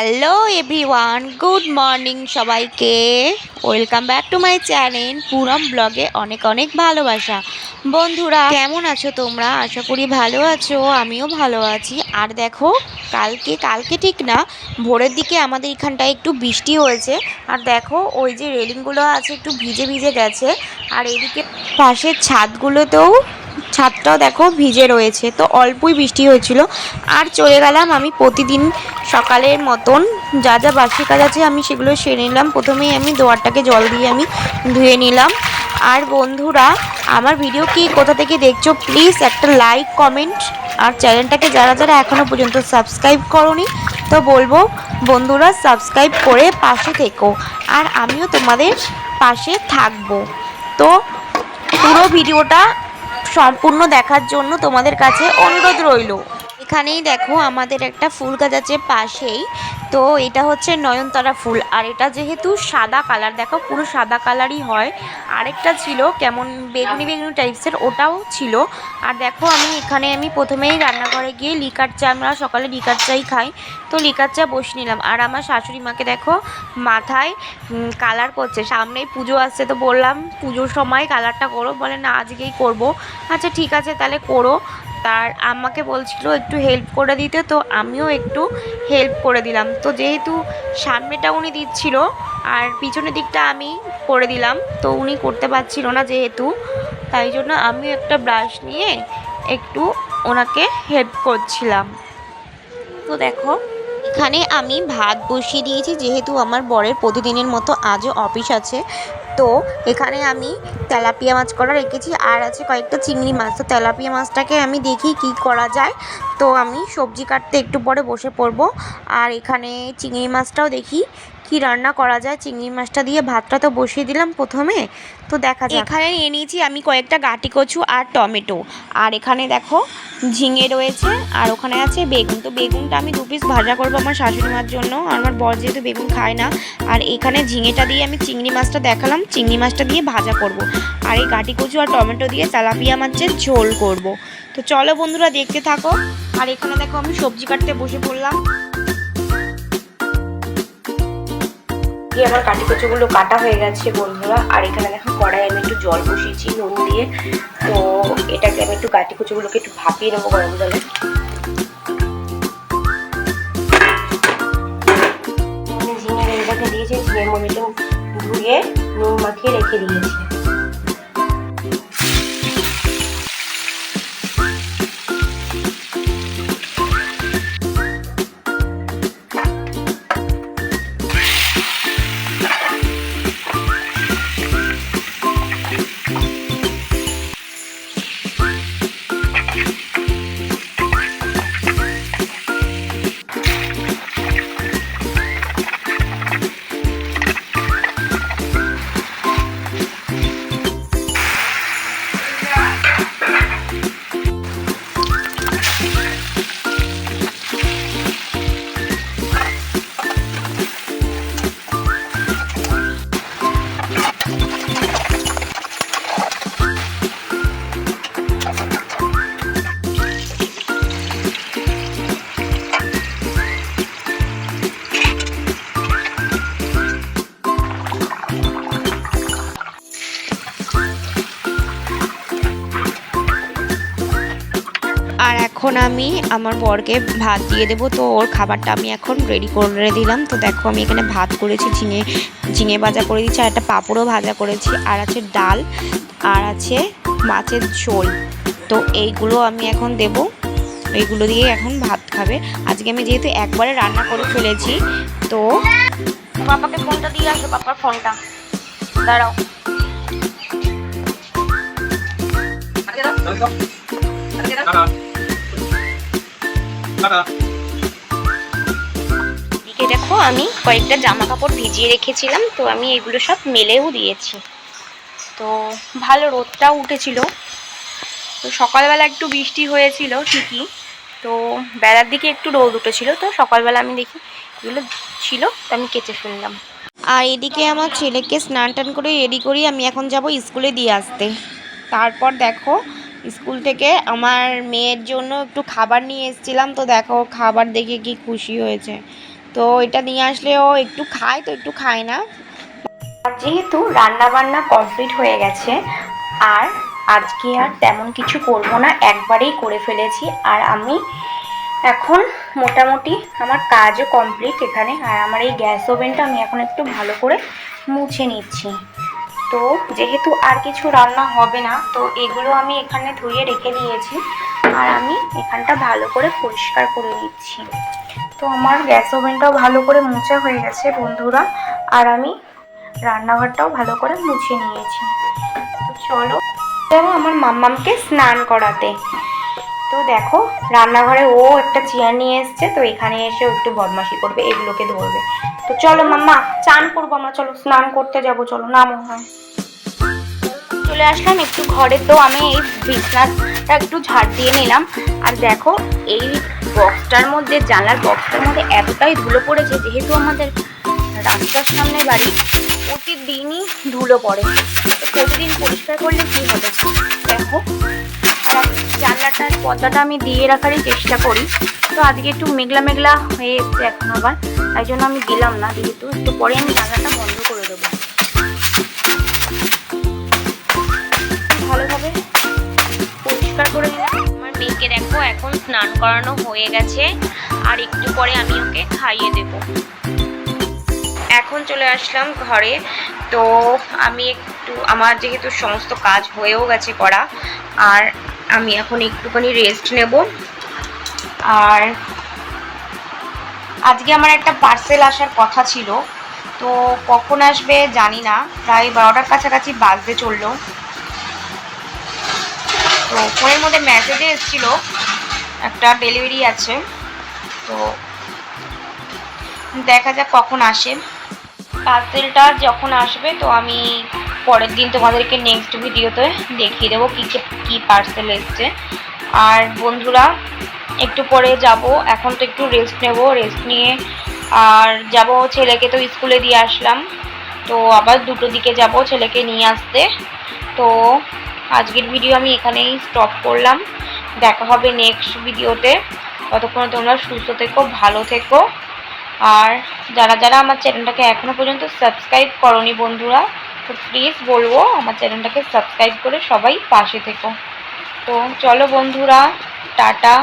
Hello everyone, good morning সবাইকে। Welcome back to my channel পুরম ব্লগে অনেক অনেক ভালোবাসা। বন্ধুরা কেমন আছো তোমরা? আশা করি ভালো আছো, আমিও ভালো আছি। আর দেখো, কালকে ঠিক না, ভোরের দিকে আমাদের এখানটায় একটু বৃষ্টি হয়েছে। আর দেখো ওই যে রেলিংগুলো আছে একটু ভিজে ভিজে গেছে। আর এদিকে পাশের ছাদটাও দেখো ভিজে রয়েছে। তো অল্পই বৃষ্টি হয়েছিল। আর চলে গেলাম আমি প্রতিদিন সকালের মতন যা যা বাসি কাজ আছে আমি সেগুলো সেরে নিলাম। প্রথমেই আমি দোয়ারটাকে জল দিয়ে আমি ধুয়ে নিলাম। আর বন্ধুরা, আমার ভিডিও কি কোথা থেকে দেখছো প্লিজ একটা লাইক কমেন্ট, আর চ্যানেলটাকে যারা যারা এখনও পর্যন্ত সাবস্ক্রাইব করোনি তো বলবো বন্ধুরা সাবস্ক্রাইব করে পাশে থেকো, আর আমিও তোমাদের পাশে থাকবো। তো পুরো ভিডিওটা সম্পূর্ণ দেখার জন্য তোমাদের কাছে অনুরোধ রইল। এখানেই দেখো আমাদের একটা ফুল গাছ আছে পাশেই। তো এটা হচ্ছে নয়নতারা ফুল, আর এটা যেহেতু সাদা কালার, দেখো পুরো সাদা কালারই হয়। আরেকটা ছিল কেমন বেগুনি বেগুনি টাইপসের, ওটাও ছিল। আর দেখো আমি প্রথমেই রান্নাঘরে গিয়ে লিকার চা, আমরা সকালে লিকার চাই খাই, তো লিকার চা বসে নিলাম। আর আমার শাশুড়ি মাকে দেখো মাথায় কালার করছে, সামনেই পুজো আসছে, তো বললাম পুজোর সময় কালারটা করো, বলে না আজকেই করব। আচ্ছা ঠিক আছে তাহলে করো। তার আমাকে বলছিল একটু হেল্প করে দিতে, তো আমিও একটু হেল্প করে দিলাম। তো যেহেতু সামনেটা উনি দিচ্ছিল আর পিছনের দিকটা আমি করে দিলাম, তো উনি করতে পারছিল না যেহেতু, তাই জন্য আমিও একটা ব্রাশ নিয়ে একটু ওনাকে হেল্প করছিলাম। তো দেখো এখানে আমি ভাত বসিয়ে দিয়েছি, যেহেতু আমার বরের প্রতিদিনের মতো আজও অফিস আছে। তো এখানে আমি তেলাপিয়া মাছ করা রেখেছি, আর আছে কয়েকটা চিংড়ি মাছ। তো তেলাপিয়া মাছটাকে আমি দেখি কি করা যায়। তো আমি সবজি কাটতে একটু পরে বসে পড়বো। আর এখানে চিংড়ি মাছটাও দেখি কি রান্না করা যায়। চিংড়ি মাছটা দিয়ে ভাতটা তো বসিয়ে দিলাম প্রথমে, তো দেখা যাক। এখানে নিয়ে নিয়েছি আমি কয়েকটা গাঁটি কচু আর টমেটো। আর এখানে দেখো ঝিঙে রয়েছে, আর ওখানে আছে বেগুন। তো বেগুনটা আমি 2 পিস ভাজা করবো আমার শাশুড়ি মার জন্য, আর আমার বর যেহেতু বেগুন খায় না। আর এখানে ঝিঙেটা দিয়ে আমি চিংড়ি মাছটা দেখালাম, চিংড়ি মাছটা দিয়ে ভাজা করব। আর এই গাঁটি কচু আর টমেটো দিয়ে তেলাপিয়া মাছের ঝোল করব। তো চলো বন্ধুরা দেখতে থাকো। আর এখানে দেখো আমি সবজি কাটতে বসে পড়লাম। আমার কাটি কচুগুলো কাটা হয়ে গেছে বন্ধুরা। আর এখানে দেখো কড়াই আমি একটু জল বসিয়েছি নুন দিয়ে। তো এটাকে আমি একটু কাটি কচুগুলোকে একটু ভাপিয়ে নেবো গরম জলে। ঝিঙে রেঁধে দিয়েছি, ঝিঙের মধ্যে ধুয়ে নুন মাখিয়ে রেখে দিয়েছি। আর এখন আমি আমার বরকে ভাত দিয়ে দেবো, তো ওর খাবারটা আমি এখন রেডি করে দিলাম। তো দেখো আমি এখানে ভাত করেছি, ঝিঙে ভাজা করে দিচ্ছি, আর একটা পাঁপড়ও ভাজা করেছি, আর আছে ডাল, আর আছে মাছের ঝোল। তো এইগুলো আমি এখন দেব, এইগুলো দিয়ে এখন ভাত খাবে। আজকে আমি যেহেতু একবারে রান্না করে ফেলেছি, তো পাপাকে ফোনটা দিয়ে আসো, পাপার ফোনটা দাঁড়াও। এদিকে দেখো আমি কয়েকটা জামা কাপড় ভিজিয়ে রেখেছিলাম, তো আমি এগুলো সব মেলেও দিয়েছি। তো ভালো রোদটাও উঠেছিল, তো সকালবেলা একটু বৃষ্টি হয়েছিল ঠিকই, তো বেলার দিকে একটু রোদ উঠেছিল, তো সকালবেলা আমি দেখি এগুলো ছিল, তো আমি কেচে ফেললাম। আর এদিকে আমার ছেলেকে স্নান টান করে রেডি করি, আমি এখন যাব স্কুলে দিয়ে আসতে। তারপর দেখো স্কুল থেকে আমার মেয়ের জন্য একটু খাবার নিয়ে এসেছিলাম, তো দেখো খাবার দেখে কি খুশি হয়েছে। তো এটা নিয়ে আসলে ও একটু খায়, তো একটু খায় না। আর যেহেতু রান্না বান্না কমপ্লিট হয়ে গেছে, আর আজকে আর তেমন কিছু করব না, একবারেই করে ফেলেছি। আর আমি এখন মোটামুটি আমার কাজও কমপ্লিট এখানে। আর আমার এই গ্যাস ওভেনটা আমি এখন একটু ভালো করে মুছে নিচ্ছি। তো যেহেতু আর কিছু রান্না হবে না, তো এগুলো আমি এখানে ধুয়ে রেখে দিয়েছি, আর আমি এখানটা ভালো করে পরিষ্কার করে নিচ্ছি। তো আমার গ্যাস ওভেনটাও ভালো করে মোছা হয়ে গেছে বন্ধুরা, আর আমি রান্নাঘরটাও ভালো করে মুছে নিয়েছি। তো চলো যাবো আমার মাম্মামকে স্নান করাতে। তো দেখো রান্নাঘরে ও একটা চেয়ার নিয়ে এসছে, তো এখানে এসে একটু বদমাশি করবে, এগুলোকে ধরবে। তো চলো মাম্মা, চান করবো আমরা, চলো স্নান করতে যাবো, চলো নামো। হয় চলে আসলাম একটু ঘরে। তো আমি এই বিছনাটা একটু ঝাড় দিয়ে নিলাম। আর দেখো এই বক্সটার মধ্যে, জানলার বক্সটার মধ্যে এতটাই ধুলো পড়েছে, যেহেতু আমাদের রাস্তার সামনে বাড়ি, প্রতিদিনই ধুলো পড়ে। তো প্রতিদিন পরিষ্কার করলে কি হবে দেখো। আর আমি জানলাটার পর্দাটা আমি দিয়ে রাখারই চেষ্টা করি। তো আজকে একটু মেঘলা মেঘলা হয়ে এসছে এখন আবার, তাই জন্য আমি দিলাম না, যেহেতু একটু পরে আমি জানলাটা বন্ধ করে দেবো। ভালোভাবে পরিষ্কার করে নিলাম। আমার মেয়েকে দেখো এখন স্নান করানো হয়ে গেছে, আর একটু পরে আমি ওকে খাইয়ে দেব। এখন চলে আসলাম ঘরে। তো আমি একটু, আমার যেহেতু সমস্ত কাজ হয়েও গেছে করা, আর আমি এখন একটুখানি রেস্ট নেব। আর আজকে আমার একটা পার্সেল আসার কথা ছিল, তো কখন আসবে জানি না, প্রায় 12টার কাছাকাছি বাজতে চললো। তো ফোনের মধ্যে মেসেজে এসেছিলো একটা ডেলিভারি আছে, তো দেখা যাক কখন আসে। পার্সেলটা যখন আসবে তো আমি পরের দিন তোমাদেরকে নেক্সট ভিডিওতে দেখিয়ে দেবো কী পার্সেল এসছে। আর বন্ধুরা একটু পরে যাব, এখন তো একটু রেস্ট নেব, রেস্ট নিয়ে আর যাব ছেলেকে তো স্কুলে দিয়ে আসলাম, তো আবার 2টোর দিকে যাব ছেলেকে নিয়ে আসতে। তো আজকের ভিডিও আমি এখানেই স্টপ করলাম, দেখা হবে নেক্সট ভিডিওতে। ততক্ষণ তোমরা সুস্থ থেকো, ভালো থেকো। আর যারা যারা আমার চ্যানেলটাকে এখনও পর্যন্ত সাবস্ক্রাইব করোনি বন্ধুরা, তো প্লিজ বলবো আমার চ্যানেলটাকে সাবস্ক্রাইব করে সবাই পাশে থেকো। তো চলো বন্ধুরা, টাটা।